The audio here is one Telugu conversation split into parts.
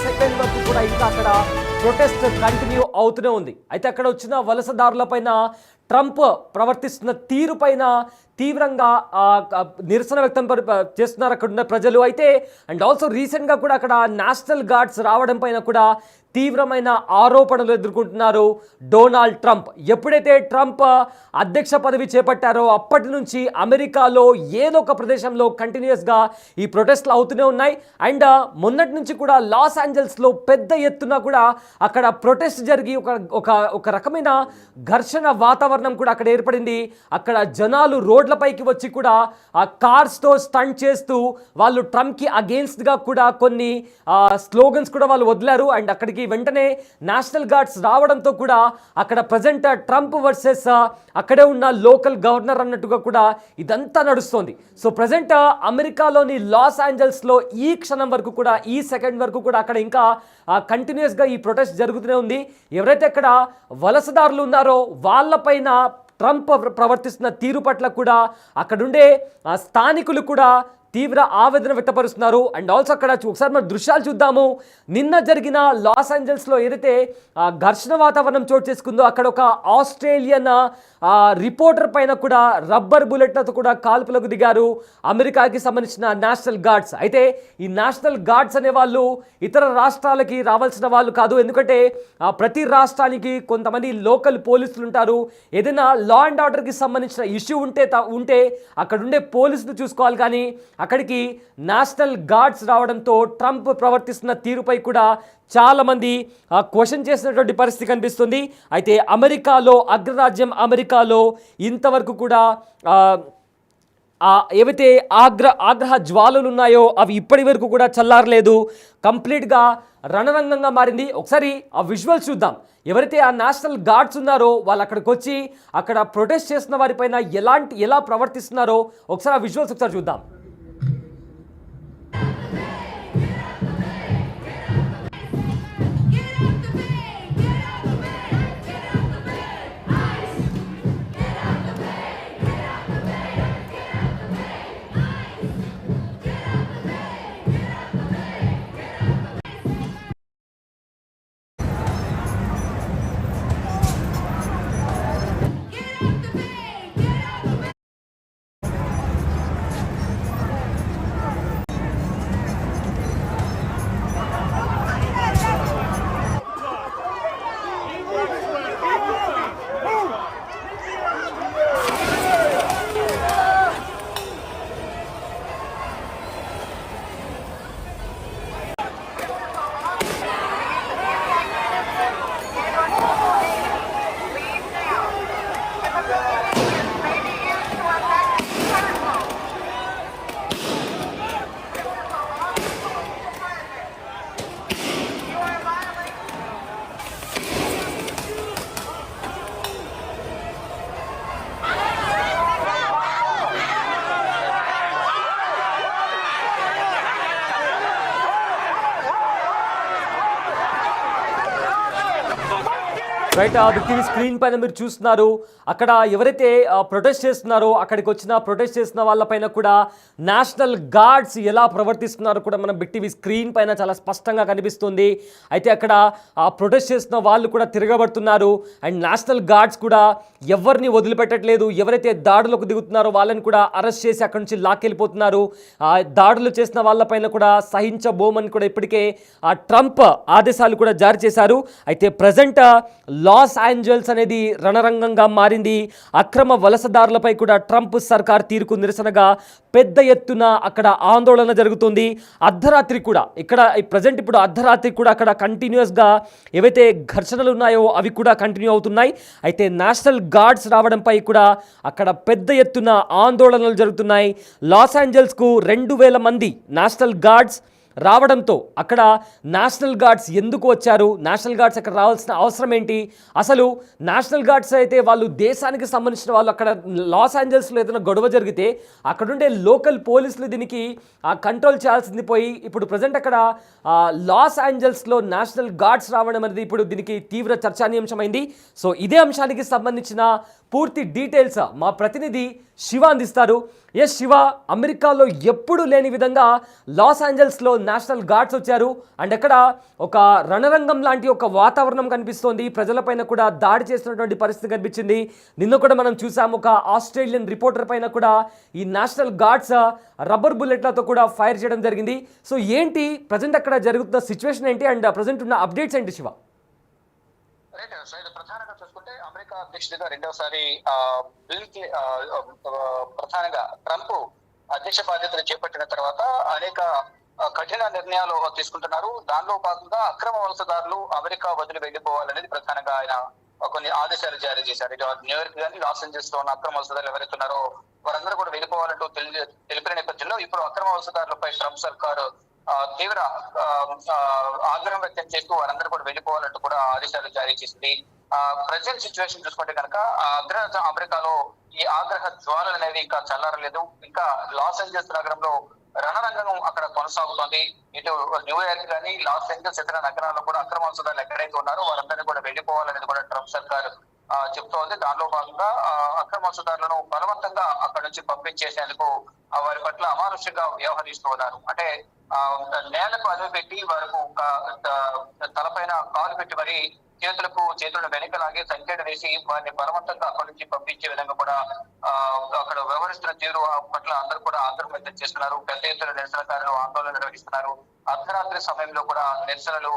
సెకండ్ వరకు కూడా ఇంకా అక్కడ ప్రొటెస్ట్ కంటిన్యూ అవుతూనే ఉంది. అయితే అక్కడ వచ్చిన వలసదారులపైన ట్రంప్ ప్రవర్తిస్తున్న తీరు పైన తీవ్రంగా నిరసన వ్యక్తం చేస్తున్నారు అక్కడ ఉన్న ప్రజలు. అయితే అండ్ ఆల్సో రీసెంట్గా కూడా అక్కడ నేషనల్ గార్డ్స్ రావడం పైన కూడా తీవ్రమైన ఆరోపణలు ఎదుర్కొంటున్నారు డొనాల్డ్ ట్రంప్. ఎప్పుడైతే ట్రంప్ అధ్యక్ష పదవి చేపట్టారో అప్పటి నుంచి అమెరికాలో ఏదో ఒక ప్రదేశంలో కంటిన్యూస్గా ఈ ప్రొటెస్ట్లు అవుతూనే ఉన్నాయి. అండ్ మొన్నటి నుంచి కూడా లాస్ ఏంజల్స్లో పెద్ద ఎత్తున కూడా అక్కడ ప్రొటెస్ట్ జరిగి ఒక రకమైన ఘర్షణ వాతావరణం కూడా అక్కడ ఏర్పడింది. అక్కడ జనాలు రోడ్లపైకి వచ్చి కూడా ఆ కార్స్తో స్టంట్ చేస్తూ వాళ్ళు ట్రంప్కి అగేన్స్ట్గా కూడా కొన్ని స్లోగన్స్ కూడా వాళ్ళు వదిలారు. అండ్ అక్కడికి వెంటనే నేషనల్ గార్డ్స్ రావడంతో కూడా అక్కడ ప్రజెంట్ ట్రంప్ వర్సెస్ అక్కడే ఉన్న లోకల్ గవర్నర్ అన్నట్టుగా కూడా ఇదంతా నడుస్తోంది. సో ప్రజెంట్ అమెరికాలోని లాస్ ఏంజల్స్లో ఈ క్షణం వరకు కూడా ఈ సెకండ్ వరకు కూడా అక్కడ ఇంకా కంటిన్యూస్గా ఈ ప్రొటెస్ట్ జరుగుతూనే ఉంది. ఎవరైతే అక్కడ వలసదారులు ఉన్నారో వాళ్ళపైన ట్రంప్ ప్రవర్తిస్తున్న తీరు పట్ల కూడా అక్కడుండే స్థానికులు కూడా తీవ్ర ఆవేదన వ్యక్తపరుస్తున్నారు. అండ్ ఆల్సో అక్కడ ఒకసారి మనం దృశ్యాలు చూద్దాము. నిన్న జరిగిన లాస్ ఏంజల్స్లో ఏదైతే ఘర్షణ వాతావరణం చోటు చేసుకుందో అక్కడ ఒక ఆస్ట్రేలియన్ రిపోర్టర్ పైన కూడా రబ్బర్ బుల్లెట్లతో కూడా కాల్పులకు దిగారు అమెరికాకి సంబంధించిన నేషనల్ గార్డ్స్. అయితే ఈ నేషనల్ గార్డ్స్ అనే వాళ్ళు ఇతర రాష్ట్రాలకి రావాల్సిన వాళ్ళు కాదు. ఎందుకంటే ప్రతి రాష్ట్రానికి కొంతమంది లోకల్ పోలీసులు ఉంటారు. ఏదైనా లా అండ్ ఆర్డర్కి సంబంధించిన ఇష్యూ ఉంటే అక్కడ ఉండే పోలీసులు చూసుకోవాలి. కానీ అక్కడికి నేషనల్ గార్డ్స్ రావడంతో ట్రంప్ ప్రవర్తిస్తున్న తీరుపై కూడా చాలామంది క్వశ్చన్ చేసినటువంటి పరిస్థితి కనిపిస్తుంది. అయితే అమెరికాలో అగ్రరాజ్యం అమెరికాలో ఇంతవరకు కూడా ఏవైతే ఆగ్రహ జ్వాలలు ఉన్నాయో అవి ఇప్పటి వరకు కూడా చల్లారలేదు. కంప్లీట్గా రణరంగంగా మారింది. ఒకసారి ఆ విజువల్స్ చూద్దాం. ఎవరైతే ఆ నేషనల్ గార్డ్స్ ఉన్నారో వాళ్ళు అక్కడికి వచ్చి అక్కడ ప్రొటెస్ట్ చేస్తున్న వారిపైన ఎలా ప్రవర్తిస్తున్నారో ఒకసారి ఆ విజువల్స్ ఒకసారి చూద్దాం. రైట్, టీవీ స్క్రీన్ పైన మీరు చూస్తున్నారు. అక్కడ ఎవరైతే ప్రొటెస్ట్ చేస్తున్నారో అక్కడికి వచ్చిన ప్రొటెస్ట్ చేస్తున్న వాళ్ళపైన కూడా నేషనల్ గార్డ్స్ ఎలా ప్రవర్తిస్తున్నారో కూడా మనం బిగ్ టీవీ స్క్రీన్ పైన చాలా స్పష్టంగా కనిపిస్తుంది. అయితే అక్కడ ప్రొటెస్ట్ చేస్తున్న వాళ్ళు కూడా తిరగబడుతున్నారు. అండ్ నేషనల్ గార్డ్స్ కూడా ఎవరిని వదిలిపెట్టట్లేదు. ఎవరైతే దాడులకు దిగుతున్నారో వాళ్ళని కూడా అరెస్ట్ చేసి అక్కడి నుంచి లాక్కెళ్ళిపోతున్నారు. దాడులు చేసిన వాళ్ళపైన కూడా సహించబోమని కూడా ఇప్పటికే ట్రంప్ ఆదేశాలు కూడా జారీ చేశారు. అయితే ప్రజెంట్ లాస్ ఏంజల్స్ అనేది రణరంగంగా మారింది. అక్రమ వలసదారులపై కూడా ట్రంప్ సర్కార్ తీరుకు నిరసనగా పెద్ద ఎత్తున అక్కడ ఆందోళన జరుగుతుంది. అర్ధరాత్రి కూడా ఇక్కడ ప్రజెంట్ ఇప్పుడు అర్ధరాత్రి కూడా అక్కడ కంటిన్యూస్గా ఏవైతే ఘర్షణలు ఉన్నాయో అవి కూడా కంటిన్యూ అవుతున్నాయి. అయితే నేషనల్ గార్డ్స్ రావడంపై కూడా అక్కడ పెద్ద ఎత్తున ఆందోళనలు జరుగుతున్నాయి. లాస్ ఏంజల్స్కు 2000 మంది నేషనల్ గార్డ్స్ రావడంతో అక్కడ నేషనల్ గార్డ్స్ ఎందుకు వచ్చారు, నేషనల్ గార్డ్స్ అక్కడ రావాల్సిన అవసరం ఏంటి, అసలు నేషనల్ గార్డ్స్ అయితే వాళ్ళు దేశానికి సంబంధించిన వాళ్ళు అక్కడ లాస్ ఏంజల్స్లో ఏదైనా గొడవ జరిగితే అక్కడుండే లోకల్ పోలీసులు దీనికి కంట్రోల్ చేయాల్సింది పోయి ఇప్పుడు ప్రజెంట్ అక్కడ లాస్ ఏంజల్స్లో నేషనల్ గార్డ్స్ రావడం అనేది ఇప్పుడు దీనికి తీవ్ర చర్చానీయాంశమైంది. సో ఇదే అంశానికి సంబంధించిన పూర్తి డీటెయిల్స్ మా ప్రతినిధి శివ అందిస్తారు. ఎస్ శివ, అమెరికాలో ఎప్పుడు లేని విధంగా లాస్ ఏంజల్స్లో నేషనల్ గార్డ్స్ వచ్చారు. అండ్ ఎక్కడ ఒక రణరంగం లాంటి ఒక వాతావరణం కనిపిస్తోంది. ప్రజలపైన కూడా దాడి చేస్తున్నటువంటి పరిస్థితి కనిపించింది. నిన్న కూడా మనం చూసాం, ఒక ఆస్ట్రేలియన్ రిపోర్టర్ పైన కూడా ఈ నేషనల్ గార్డ్స్ రబ్బర్ బుల్లెట్లతో కూడా ఫైర్ చేయడం జరిగింది. సో ఏంటి ప్రజెంట్ అక్కడ జరుగుతున్న సిచ్యువేషన్ ఏంటి అండ్ ప్రజెంట్ ఉన్న అప్డేట్స్ ఏంటి శివ? ప్రధానంగా చూసుకుంటే అమెరికా అధ్యక్షుడిగా రెండవసారి ప్రధానంగా ట్రంప్ అధ్యక్ష బాధ్యతలు చేపట్టిన తర్వాత అనేక కఠిన నిర్ణయాలు తీసుకుంటున్నారు. దానిలో భాగంగా అక్రమ వలసదారులు అమెరికా వదిలి వెళ్లిపోవాలనేది ప్రధానంగా ఆయన కొన్ని ఆదేశాలు జారీ చేశారు. న్యూయార్క్ కానీ లాస్ ఏంజల్స్ లో ఉన్న అక్రమ వలసదారులు ఎవరైతున్నారో వారందరూ కూడా వెళ్ళిపోవాలంటూ తెలిపిన నేపథ్యంలో ఇప్పుడు అక్రమ వలసదారులపై ట్రంప్ సర్కారు తీవ్ర ఆగ్రహం వ్యక్తం చేస్తూ వారందరూ కూడా వెళ్ళిపోవాలంటూ కూడా ఆదేశాలు జారీ చేసింది. ప్రజెంట్ సిచ్యువేషన్ చూసుకుంటే కనుక అగ్రరాజ్యం అమెరికాలో ఈ ఆగ్రహ జ్వాలలు అనేవి ఇంకా చల్లారలేదు. ఇంకా లాస్ ఏంజల్స్ నగరంలో రణరంగం అక్కడ కొనసాగుతోంది. ఇటు న్యూయార్క్ కానీ లాస్ ఏంజల్స్ ఇతర నగరాల్లో కూడా అక్రమ వలసదారులు ఎక్కడైతే ఉన్నారో వారందరినీ కూడా వెళ్ళిపోవాలనేది కూడా ట్రంప్ సర్కార్ చెప్తోంది. దానిలో భాగంగా అక్రమ వలసదారులను బలవంతంగా అక్కడ నుంచి పంపించేసేందుకు వారి పట్ల అమానుష్యంగా వ్యవహరిస్తూ ఉన్నారు. అంటే నేలకు అదుపు పెట్టి వారికి తలపైన కాలు పెట్టి మరి చేతులను వెనకలాగే సంఖ్యలు వేసి వారిని బలవంతంగా అక్కడి నుంచి పంపించే విధంగా కూడా అక్కడ వ్యవహరిస్తున్న తీరు పట్ల అందరూ కూడా ఆందోళన వ్యక్తం చేస్తున్నారు. పెద్ద ఎత్తున నిరసనకారులు ఆందోళన నిర్వహిస్తున్నారు. అర్ధరాత్రి సమయంలో కూడా నిరసనలు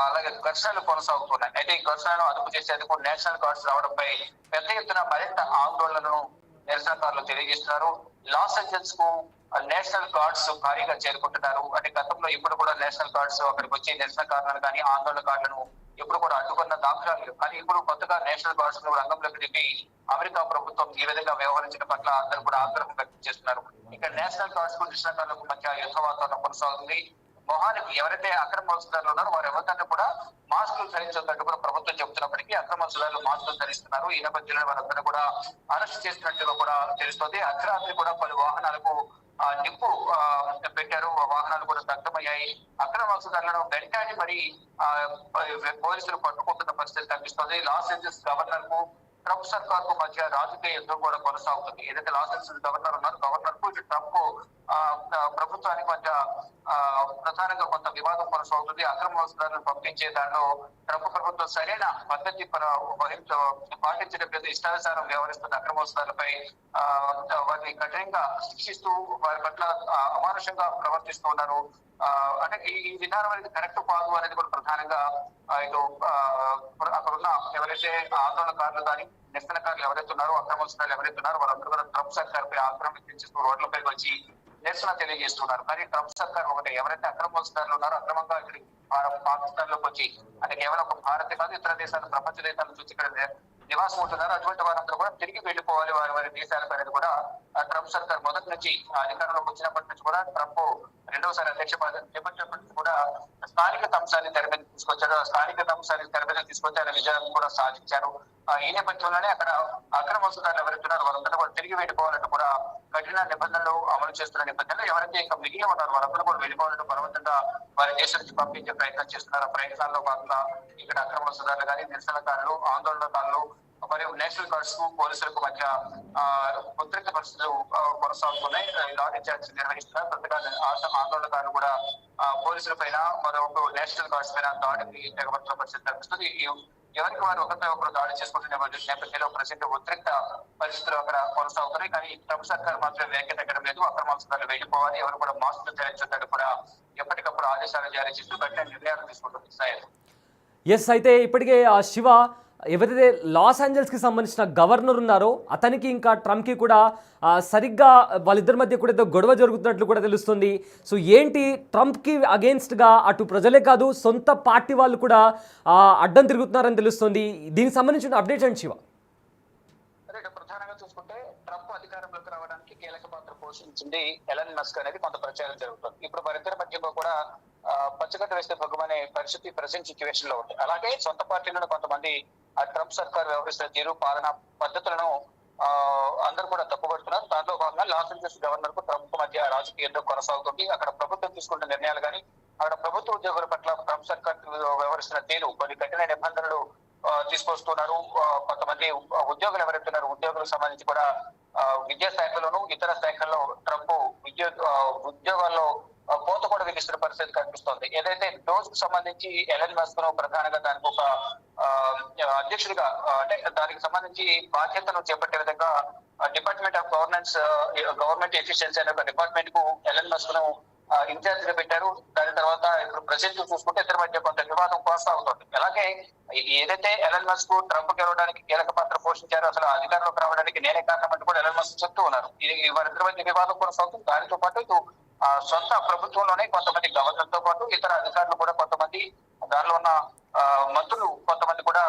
అలాగే ఘర్షణలు కొనసాగుతున్నాయి. అయితే ఈ ఘర్షణను అదుపు చేసేందుకు నేషనల్ గార్డ్స్ రావడంపై పెద్ద ఎత్తున మరింత ఆందోళనను నిరసనకారులు తెలియజేస్తున్నారు. లాస్ ఏంజల్స్ కు నేషనల్ గార్డ్స్ భారీగా చేరుకుంటున్నారు. అంటే గతంలో ఇప్పుడు కూడా నేషనల్ గార్డ్స్ అక్కడికి వచ్చి నిరసనకారులను కానీ ఆందోళనకారులను ఎప్పుడు కూడా అడ్డుకున్న దాఖలాలు. కానీ ఇప్పుడు కొత్తగా నేషనల్ గార్డ్స్ ను రంగంలోకి దిగి అమెరికా ప్రభుత్వం ఈ విధంగా వ్యవహరించడం పట్ల అందరూ కూడా ఆగ్రహం వ్యక్తం చేస్తున్నారు. ఇక్కడ నేషనల్ గార్డ్స్ కు నిరసనకారులకు మధ్య యుద్ధ వాతావరణం కొనసాగుతుంది. మొహానికి ఎవరైతే అక్రమ వలసదారులు ఉన్నారో వారు ఎవరికన్నా కూడా మాస్కులు ధరించొద్దంటూ కూడా ప్రభుత్వం చెబుతున్నప్పటికీ అక్రమ వలసదారులు మాస్కులు ధరిస్తున్నారు. ఈ నేపథ్యంలో వారందరూ కూడా అరెస్ట్ చేసినట్టుగా కూడా తెలుస్తోంది. అర్ధరాత్రి కూడా పలు వాహనాలకు నిప్పు పెట్టారు. వాహనాలు కూడా దగ్ధమయ్యాయి. అక్రమ వలసదారులను వెంటాడి మరి పోలీసులు పట్టుకుంటున్న పరిస్థితి కనిపిస్తోంది. లాస్ ఏంజల్స్ గవర్నర్ కు ట్రంప్ సర్కార్ కు మధ్య రాజకీయ యుద్ధం కూడా కొనసాగుతుంది. ఏదైతే లాస్ ఏంజల్స్ గవర్నర్ ఉన్నారో గవర్నర్ కు ఇటు ట్రంప్ ప్రభుత్వానికి మధ్య ప్రధానంగా కొంత వివాదం కొనసాగుతుంది. అక్రమ వలసదారులను పంపించే దానిలో ట్రంప్ ప్రభుత్వం సరైన పద్ధతి పాటించడం లేదు. ఇష్టానుసారం వ్యవహరిస్తున్న అక్రమ వలసదారులపై వారిని కఠినంగా శిక్షిస్తూ వారి పట్ల అమానుషంగా ప్రవర్తిస్తూ ఉన్నారు. అంటే ఈ విధానం అనేది కరెక్ట్ కాదు అనేది కూడా ప్రధానంగా ఇటు అక్కడ ఉన్న ఎవరైతే ఆందోళనకారులు కానీ నిరసనకారులు ఎవరైతే ఉన్నారో అక్రమ వలసదారులు ఎవరైతే ఉన్నారో వాళ్ళందరూ కూడా ట్రంప్ సర్కార్ పై ఆగ్రహం వ్యక్తం చేస్తూ రోడ్లపై వచ్చి నిరసన తెలియజేస్తున్నారు. కానీ ట్రంప్ సర్కార్ ఒకటి ఎవరైతే అక్రమ వలసదారులు ఉన్నారో అక్రమంగా ఇక్కడికి పాకిస్తాన్ లోకి వచ్చి అంటే కేవలం ఒక భారత్ కాదు ఇతర దేశాలు ప్రపంచ దేశాల నుంచి ఇక్కడ నివాసం ఉంటున్నారు. అటువంటి వారందరూ కూడా తిరిగి వెళ్లిపోవాలి వారి దేశాలకు అనేది కూడా ట్రంప్ సర్కార్ మొదటి నుంచి అధికారంలోకి వచ్చినప్పటి నుంచి కూడా ట్రంప్ రెండవసారి అధ్యక్ష బాధ్యత చేపట్టినప్పటి నుంచి కూడా స్థానికత అంశాన్ని తెర మీద తీసుకొచ్చారు. స్థానికత అంశాన్ని తెర మీద తీసుకొచ్చి ఆయన విజయాలను కూడా సాధించారు. ఈ నేపథ్యంలోనే అక్కడ అక్రమ వలసదారులు ఎవరైతున్నారో వారందరూ కూడా తిరిగి వెళ్ళిపోవాలంటూ కూడా కఠిన నిబంధనలు అమలు చేస్తున్న నేపథ్యంలో ఎవరైతే ఇంకా మిగిలి ఉన్నారో వారందరూ కూడా వెళ్ళిపోవాలంటూ బలవంతంగా వారి దేశం నుంచి పంపించే ప్రయత్నం చేస్తున్నారు. ఆ ప్రయత్నాల్లో భాగంగా ఇక్కడ అక్రమ వలసదారులు కానీ నిరసనకారులు ఆందోళనకారులు మరియు నేషనల్ గార్డ్స్ కు పోలీసులకు మధ్య ఉద్రిక్త పరిస్థితులు కొనసాగుతున్నాయి. లాఠీ చార్జ్ నిర్వహిస్తున్నారు. కొత్తగా ఆందోళనకారులు కూడా పోలీసుల పైన మరొక నేషనల్ గార్డ్స్ పైన దాడికి తెగబడుతున్న పరిస్థితి కనిపిస్తుంది. ఎవరికి వారు ఒకరిపై ఒకరు దాడి చేసుకుంటున్న నేపథ్యంలో ప్రజెంట్ ఉద్రిక్త పరిస్థితులు అక్కడ కొనసాగుతున్నాయి. కానీ ట్రంప్ సర్కార్ మాత్రం వేగ తగ్గడం లేదు. అక్రమ వలసదారులు వెళ్ళిపోవాలి, ఎవరు కూడా మాస్కులు ధరించొద్దని కూడా ఎప్పటికప్పుడు ఆదేశాలు జారీ చేస్తూ కఠిన నిర్ణయాలు తీసుకుంటుంది. ఎస్, అయితే ఇప్పటికే శివ ఎవరైతే లాస్ ఏంజల్స్కి సంబంధించిన గవర్నర్ ఉన్నారో అతనికి ఇంకా ట్రంప్కి కూడా సరిగ్గా వాళ్ళిద్దరి మధ్య కూడా ఏదో గొడవ జరుగుతున్నట్లు కూడా తెలుస్తుంది. సో ఏంటి ట్రంప్కి అగేన్స్ట్గా అటు ప్రజలే కాదు సొంత పార్టీ వాళ్ళు కూడా అడ్డం తిరుగుతున్నారని తెలుస్తుంది. దీనికి సంబంధించిన అప్డేట్స్ అండి శివ? ప్రధానంగా చూసుకుంటే ట్రంప్ అధికారంలోకి రావడానికి కీలక పాత్ర పోషించింది ఎలన్ మస్క్ అనేది కొంత ప్రచారం జరుగుతుంది. ఇప్పుడు వారిద్దరి మధ్యలో కూడా పచ్చగడ్డ వేస్తే భగమనే పరిస్థితి ప్రెసెంట్ సిచ్యువేషన్ లో ఉంది. అలాగే సొంత పార్టీలను కొంతమంది ఆ ట్రంప్ సర్కార్ వ్యవహరిస్తున్న తీరు పాలనా పద్ధతులను అందరూ కూడా తప్పుపడుతున్నారు. దాంట్లో భాగంగా లాస్ ఏంజల్స్ గవర్నర్ కు ట్రంప్ మధ్య రాజకీయ యుద్ధం కొనసాగుతుంది. అక్కడ ప్రభుత్వం తీసుకుంటున్న నిర్ణయాలు కానీ అక్కడ ప్రభుత్వ ఉద్యోగుల పట్ల ట్రంప్ సర్కార్ వ్యవహరిస్తున్న తీరు కొన్ని కఠిన నిబంధనలు తీసుకొస్తున్నారు. కొంతమంది ఉద్యోగులు ఎవరైతున్నారు ఉద్యోగులకు సంబంధించి కూడా విద్యా శాఖలోను ఇతర శాఖల్లో ట్రంప్ ఉద్యోగాల్లో కోత కూడా విధిస్తున్న పరిస్థితి కనిపిస్తోంది. ఏదైతే డోస్ కు సంబంధించి ఎలన్ మస్క్ ను ప్రధానంగా దానికి ఒక అధ్యక్షుడిగా అంటే దానికి సంబంధించి బాధ్యతను చేపట్టే విధంగా డిపార్ట్మెంట్ ఆఫ్ గవర్నమెంట్ ఎఫిషియన్సీ అనే ఒక డిపార్ట్మెంట్ కు ఎలన్ మస్క్ ను ఇన్ఛార్జ్ గా పెట్టారు. దాని తర్వాత ఇప్పుడు ప్రెసిడెంట్ చూసుకుంటే ఇద్దరి మధ్య కొంత వివాదం కొనసాగుతుంది. అలాగే ఏదైతే ఎలన్ మస్క్ ట్రంప్ గెలవడానికి కీలక పాత్ర పోషించారో అసలు అధికారంలోకి రావడానికి నేనే కారణం అంటూ కూడా ఎలన్ మస్క్ చెప్తూ ఉన్నారు. ఇది వారిద్దరి మధ్య వివాదం కొనసాగుతుంది. దానితో పాటు ఇటు సొంత ప్రభుత్వంలోనే కొంతమంది గవర్నర్ తో పాటు ఇతర అధికారులు కూడా కొంతమంది దానిలో ఉన్న మంత్రులు కొంతమంది కూడా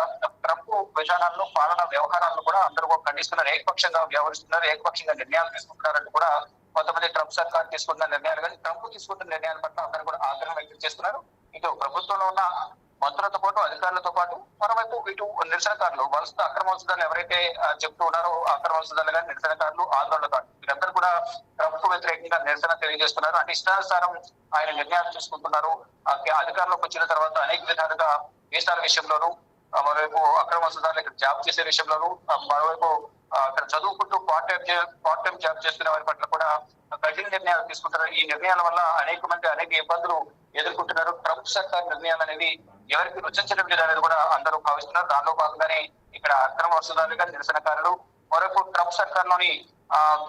ట్రంప్ విధానాలను పాలన వ్యవహారాలను కూడా అందరూ ఖండిస్తున్నారు. ఏకపక్షంగా వ్యవహరిస్తున్నారు, ఏకపక్షంగా నిర్ణయాలు తీసుకుంటున్నారంటూ కూడా కొంతమంది ట్రంప్ సర్కార్ తీసుకుంటున్న నిర్ణయాలు కానీ ట్రంప్ తీసుకుంటున్న నిర్ణయాల పట్ల అందరూ కూడా ఆగ్రహం వ్యక్తం చేస్తున్నారు. ఇటు ప్రభుత్వంలో ఉన్న మంత్రులతో పాటు అధికారులతో పాటు మరోవైపు ఇటు నిరసనకారులు అక్రమ వలసదారులు ఎవరైతే చెప్తూ ఉన్నారో అక్రమ వలసదారులు కానీ నిరసనకారులు ఆందోళనకారులు వీరందరూ కూడా ట్రంప్ వ్యతిరేకంగా నిరసన తెలియజేస్తున్నారు. అంటే ఇష్టానుసారం ఆయన నిర్ణయాలు తీసుకుంటున్నారు. అధికారంలోకి వచ్చిన తర్వాత అనేక విధాలుగా వీసాల విషయంలోనూ మరోవైపు అక్రమ వలసదారులు ఇక్కడ జాబ్ చేసే విషయంలోనూ మరోవైపు అక్కడ చదువుకుంటూ పార్ట్ టైం జాబ్ చేస్తున్న వారి పట్ల కూడా కఠిన నిర్ణయాలు తీసుకుంటారు. ఈ నిర్ణయాల వల్ల అనేక ఇబ్బందులు ఎదుర్కొంటున్నారు. ట్రంప్ సర్కార్ నిర్ణయాలు అనేవి ఎవరికి రుచించడం లేదనేది కూడా అందరూ భావిస్తున్నారు. దానిలో భాగంగానే ఇక్కడ అక్రమ వలసదారులుగా నిరసనకారులు మరోవైపు ట్రంప్ సర్కార్ లోని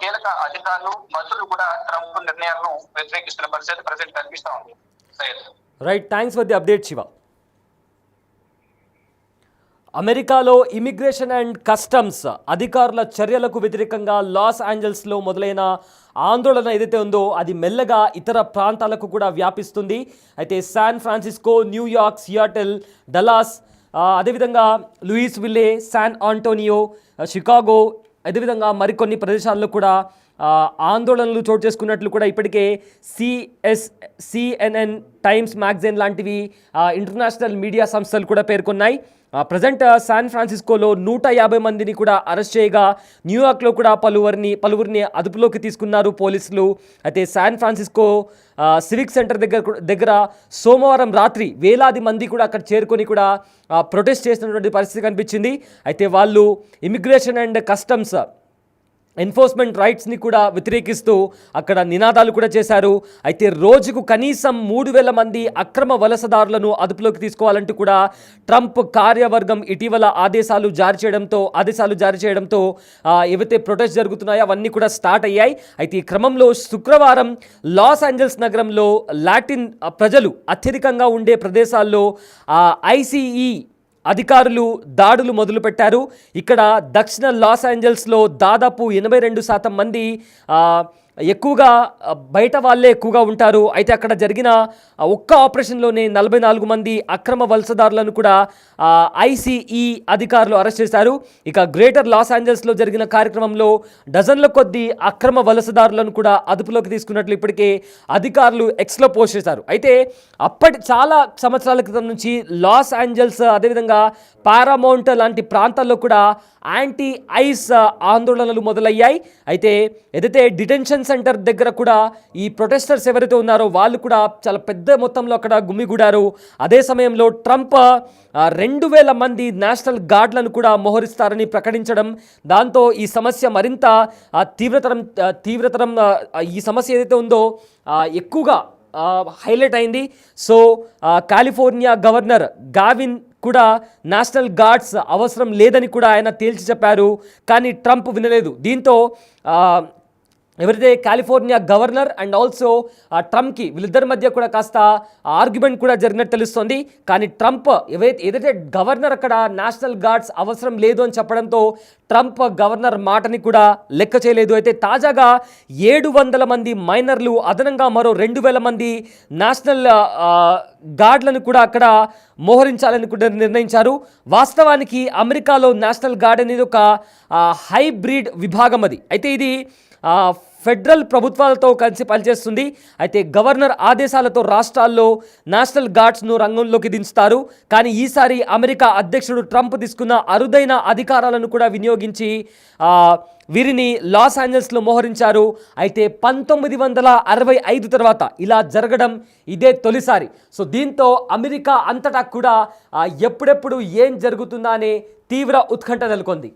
కీలక అధికారులు మంత్రులు కూడా ట్రంప్ నిర్ణయాలను వ్యతిరేకిస్తున్న పరిస్థితి ప్రజెంట్ కనిపిస్తా ఉంది. Right, thanks for the update Shiva. అమెరికాలో ఇమిగ్రేషన్ అండ్ కస్టమ్స్ అధికారుల చర్యలకు వ్యతిరేకంగా లాస్ ఏంజల్స్లో మొదలైన ఆందోళన ఏదైతే ఉందో అది మెల్లగా ఇతర ప్రాంతాలకు కూడా వ్యాపిస్తుంది. అయితే San Francisco, New York, Seattle, Dallas, అదేవిధంగా లూయిస్ విల్లే, శాన్ ఆంటోనియో, షికాగో, అదేవిధంగా మరికొన్ని ప్రదేశాల్లో కూడా ఆందోళనలు చోటు చేసుకున్నట్లు కూడా ఇప్పటికే CNN టైమ్స్ మ్యాగజైన్ లాంటివి ఇంటర్నేషనల్ మీడియా సంస్థలు కూడా పేర్కొన్నాయి. ప్రజెంట్ శాన్ ఫ్రాన్సిస్కోలో 150 మందిని కూడా అరెస్ట్ చేయగా న్యూయార్క్లో కూడా పలువురిని అదుపులోకి తీసుకున్నారు పోలీసులు. అయితే శాన్ ఫ్రాన్సిస్కో సివిక్ సెంటర్ దగ్గర సోమవారం రాత్రి వేలాది మంది కూడా అక్కడ చేరుకొని కూడా ప్రొటెస్ట్ చేసినటువంటి పరిస్థితి కనిపించింది. అయితే వాళ్ళు ఇమిగ్రేషన్ అండ్ కస్టమ్స్ ఎన్ఫోర్స్మెంట్ రైట్స్ని కూడా వ్యతిరేకిస్తూ అక్కడ నినాదాలు కూడా చేశారు. అయితే రోజుకు కనీసం 3,000 మంది అక్రమ వలసదారులను అదుపులోకి తీసుకోవాలంటూ కూడా ట్రంప్ కార్యవర్గం ఇటీవల ఆదేశాలు జారీ చేయడంతో ఏవైతే ప్రొటెస్ట్ జరుగుతున్నాయో అవన్నీ కూడా స్టార్ట్ అయ్యాయి. అయితే ఈ క్రమంలో శుక్రవారం లాస్ ఏంజల్స్ నగరంలో లాటిన్ ప్రజలు అత్యధికంగా ఉండే ప్రదేశాల్లో ICE అధికారులు దాడులు మొదలుపెట్టారు. ఇక్కడ దక్షిణ లాస్ ఏంజల్స్లో దాదాపు 82% మంది ఎక్కువగా బయట వాళ్ళే ఎక్కువగా ఉంటారు. అయితే అక్కడ జరిగిన ఒక్క ఆపరేషన్లోనే 44 మంది అక్రమ వలసదారులను కూడా ICE అధికారులు అరెస్ట్ చేశారు. ఇక గ్రేటర్ లాస్ ఏంజల్స్లో జరిగిన కార్యక్రమంలో డజన్ల కొద్దీ అక్రమ వలసదారులను కూడా అదుపులోకి తీసుకున్నట్లు ఇప్పటికే అధికారులు ఎక్స్లో పోస్ట్ చేశారు. అయితే చాలా సంవత్సరాల క్రితం నుంచి లాస్ ఏంజల్స్ అదేవిధంగా పారామౌంట్ లాంటి ప్రాంతాల్లో కూడా యాంటీ ఐస్ ఆందోళనలు మొదలయ్యాయి. అయితే ఏదైతే డిటెన్షన్ సెంటర్ దగ్గర కూడా ఈ ప్రొటెస్టర్స్ ఎవరైతే ఉన్నారో వాళ్ళు కూడా చాలా పెద్ద మొత్తంలో అక్కడ గుమిగూడారు. అదే సమయంలో ట్రంప్ 2,000 మంది నేషనల్ గార్డ్లను కూడా మోహరిస్తారని ప్రకటించడం, దాంతో ఈ సమస్య మరింత తీవ్రతరం ఈ సమస్య ఏదైతే ఉందో ఎక్కువగా హైలైట్ అయింది. సో కాలిఫోర్నియా గవర్నర్ గావిన్ కూడా నేషనల్ గార్డ్స్ అవసరం లేదని కూడా ఆయన తేల్చి చెప్పారు. కానీ ట్రంప్ వినలేదు. దీంతో ఎవరైతే కాలిఫోర్నియా గవర్నర్ అండ్ ఆల్సో ట్రంప్కి వీళ్ళిద్దరి మధ్య కూడా కాస్త ఆర్గ్యుమెంట్ కూడా జరిగినట్టు తెలుస్తుంది. కానీ ట్రంప్ ఏదైతే గవర్నర్ అక్కడ నేషనల్ గార్డ్స్ అవసరం లేదు అని చెప్పడంతో ట్రంప్ గవర్నర్ మాటని కూడా లెక్క చేయలేదు. అయితే తాజాగా 700 మంది మైనర్లు అదనంగా మరో 2,000 మంది నేషనల్ గార్డ్లను కూడా అక్కడ మోహరించాలని కూడా నిర్ణయించారు. వాస్తవానికి అమెరికాలో నేషనల్ గార్డ్ అనేది ఒక హైబ్రిడ్ విభాగం. అయితే ఇది ఫెడరల్ ప్రభుత్వాలతో కలిసి పనిచేస్తుంది. అయితే గవర్నర్ ఆదేశాలతో రాష్ట్రాల్లో నేషనల్ గార్డ్స్ను రంగంలోకి దించుతారు. కానీ ఈసారి అమెరికా అధ్యక్షుడు ట్రంప్ తీసుకున్న అరుదైన అధికారాలను కూడా వినియోగించి వీరిని లాస్ ఏంజల్స్లో మోహరించారు. అయితే 1965 తర్వాత ఇలా జరగడం ఇదే తొలిసారి. సో దీంతో అమెరికా అంతటా కూడా ఎప్పుడెప్పుడు ఏం జరుగుతుందా అనే తీవ్ర ఉత్కంఠ నెలకొంది.